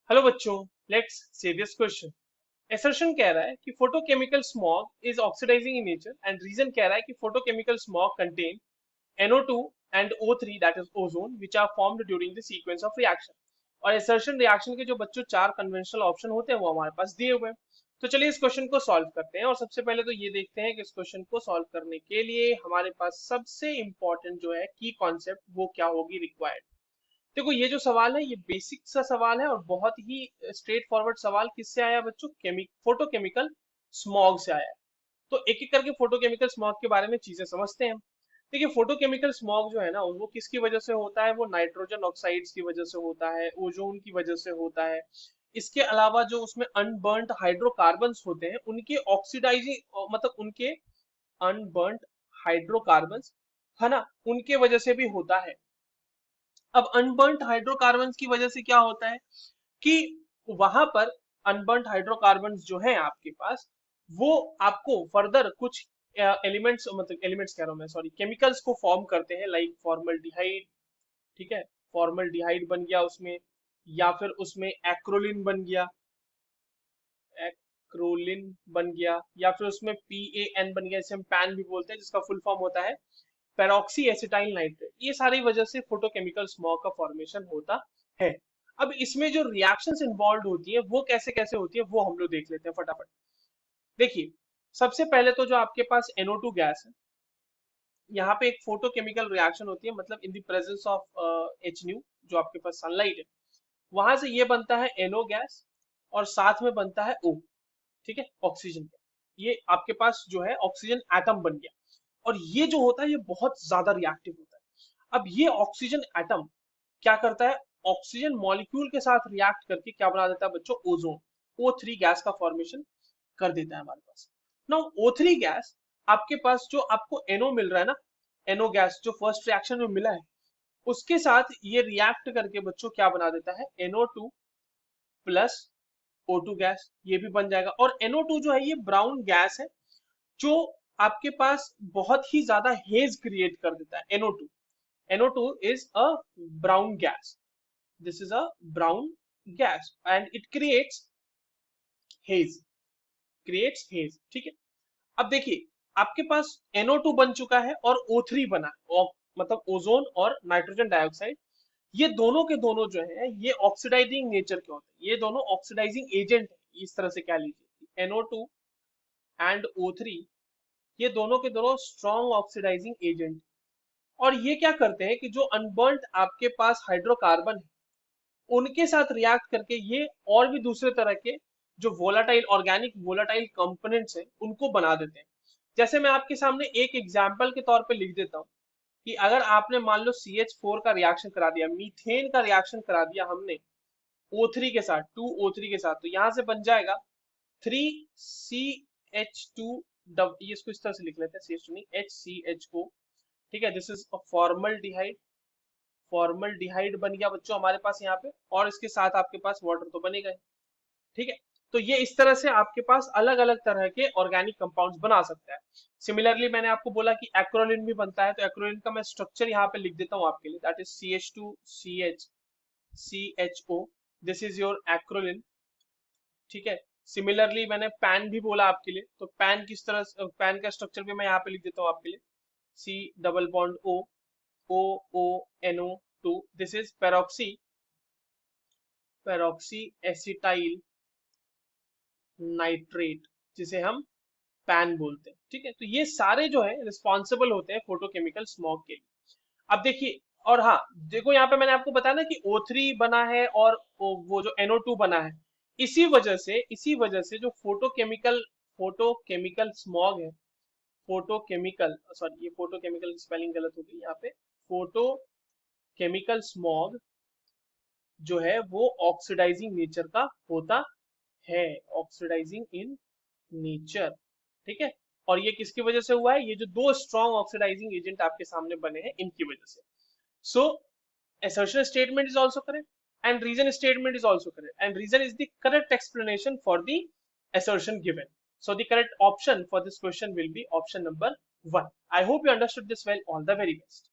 Hello बच्चों, let's see this question. Assertion कह रहा है कि photochemical smog is oxidizing in nature and reason कह रहा है कि photochemical smog contain NO2 and O3 that is ozone which are formed during the sequence of reaction। और एसर्शन रिएक्शन के जो बच्चों चार कन्वेंशनल ऑप्शन होते हैं वो हमारे पास दिए हुए हैं। तो चलिए इस क्वेश्चन को सॉल्व करते हैं और सबसे पहले तो ये देखते हैं कि इस क्वेश्चन को सॉल्व करने के लिए हमारे पास सबसे इंपॉर्टेंट जो है की कॉन्सेप्ट वो क्या होगी रिक्वायर्ड। देखो ये जो सवाल है ये बेसिक सा सवाल है और बहुत ही स्ट्रेट फॉरवर्ड सवाल किससे आया बच्चों, फोटोकेमिकल स्मॉग से आया है। तो एक एक करके फोटोकेमिकल स्मॉग के बारे में चीजें समझते हैं। देखिए फोटोकेमिकल स्मॉग जो है ना वो किसकी वजह से होता है, वो नाइट्रोजन ऑक्साइड्स की वजह से होता है, ओजोन की वजह से होता है। इसके अलावा जो उसमें अनबर्न्ड हाइड्रोकार्बन्स होते हैं उनके ऑक्सीडाइजिंग मतलब उनके अनबर्न्ड हाइड्रोकार्बन्स है ना, उनके वजह से भी होता है। अब अनबर्न्ड हाइड्रोकार्बन्स की वजह से क्या होता है कि वहां पर अनबर्न्ड हाइड्रोकार्बन्स जो है आपके पास वो आपको फर्दर कुछ एलिमेंट्स मतलब एलिमेंट्स कह रहा हूं मैं, सॉरी, केमिकल्स को फॉर्म करते हैं लाइक फॉर्मल्डिहाइड। ठीक है, फॉर्मल्डिहाइड बन गया उसमें, या फिर उसमें एक्रोलिन बन गया, एक्रोलिन बन गया, या फिर उसमें PAN बन गया जिसे हम पैन भी बोलते हैं जिसका फुल फॉर्म होता है पेरोक्सी एसिटाइल नाइट्रेट। ये सारी वजह से फोटोकेमिकल स्मॉग का फॉर्मेशन होता है। अब इसमें जो रिएक्शंस इन्वॉल्व होती है वो कैसे कैसे होती है वो हम लोग देख लेते हैं फटाफट। देखिए सबसे पहले तो जो आपके पास NO2 गैस है, यहाँ पे एक फोटोकेमिकल रिएक्शन होती है, मतलब in the presence of HNU, जो आपके पास सनलाइट है, वहां से ये बनता है NO गैस और साथ में बनता है O। ठीक है, ऑक्सीजन का ये आपके पास जो है ऑक्सीजन एटम बन गया। और ये जो होता है ये बहुत ज्यादा रिएक्टिव होता है। अब ये ऑक्सीजन एटम क्या करता है, ऑक्सीजन मॉलिक्यूल के साथ रिएक्ट करके क्या बना देता है बच्चों, ओजोन, O3 गैस का फॉर्मेशन कर देता है हमारे पास। नाउ O3 गैस आपके पास जो आपको NO मिल रहा है ना, NO गैस जो फर्स्ट रिएक्शन में मिला है उसके साथ ये रिएक्ट करके बच्चों क्या बना देता है, NO2 प्लस O2 गैस, ये भी बन जाएगा। और NO2 जो है ये ब्राउन गैस है जो आपके पास बहुत ही ज्यादा हेज क्रिएट कर देता है। NO2 is a brown gas. This is a brown gas and it haze creates haze। ठीक है, अब देखिए आपके पास NO2 बन चुका है और O3 बना है, मतलब ओजोन और नाइट्रोजन डाइऑक्साइड। ये दोनों के दोनों जो है ये ऑक्सीडाइजिंग नेचर के होते हैं, ये दोनों ऑक्सीडाइजिंग एजेंट है, इस तरह से क्या लीजिए, NO2 एंड O3 ये दोनों के दोनों स्ट्रॉन्ग ऑक्सीडाइजिंग एजेंट। और ये क्या करते हैं कि जो अनबर्न्ड आपके पास हाइड्रोकार्बन है उनके साथ रिएक्ट करके ये और भी दूसरे तरह के जो वोलाटाइल ऑर्गेनिक वोलाटाइल कंपोनेंट्स हैं उनको बना देते हैं। जैसे मैं आपके सामने एक एग्जाम्पल के तौर पे लिख देता हूँ कि अगर आपने मान लो CH4 का रिएक्शन करा दिया, मीथेन का रिएक्शन करा दिया हमने O3 के साथ, 2O3 के साथ, तो यहां से बन जाएगा 3CH2, ये इसको इस तरह से लिख लेते हैं, CH2 नहीं HCHO। ठीक है, दिस इज अ फॉर्मल डिहाइड बन गया बच्चों हमारे पास यहाँ पे, और इसके साथ आपके पास वाटर तो बनेगा ही। ठीक है, तो ये इस तरह से आपके पास अलग अलग तरह के ऑर्गेनिक कंपाउंड्स बना सकता है। सिमिलरली मैंने आपको बोला कि एक्रोलिन भी बनता है, तो एक्रोलिन का मैं स्ट्रक्चर यहाँ पे लिख देता हूँ आपके लिए, that is CH2CHCHO, this is your acrolein. ठीक है, सिमिलरली मैंने पैन भी बोला आपके लिए, तो पैन किस तरह, पैन का स्ट्रक्चर भी मैं यहाँ पे लिख देता हूँ आपके लिए, C double bond OONO2, this is peroxy acetyl nitrate, जिसे हम पैन बोलते हैं। ठीक है, तो ये सारे जो है रिस्पॉन्सिबल होते हैं फोटोकेमिकल स्मॉग के लिए। अब देखिए, और हाँ देखो यहाँ पे मैंने आपको बताया ना कि O3 बना है और वो जो NO2 बना है, इसी वजह से जो फोटोकेमिकल स्मॉग है, फोटोकेमिकल सॉरी ये फोटोकेमिकल की स्पेलिंग गलत हो गई यहाँ पे, फोटोकेमिकल स्मॉग जो है वो ऑक्सीडाइजिंग नेचर का होता है, ऑक्सीडाइजिंग इन नेचर। ठीक है, और ये किसकी वजह से हुआ है, ये जो दो स्ट्रॉन्ग ऑक्सीडाइजिंग एजेंट आपके सामने बने हैं इनकी वजह से। सो assertion statement is also correct and reason statement is also correct and reason is the correct explanation for the assertion given. So the correct option for this question will be option number 1. I hope you understood this well. All the very best.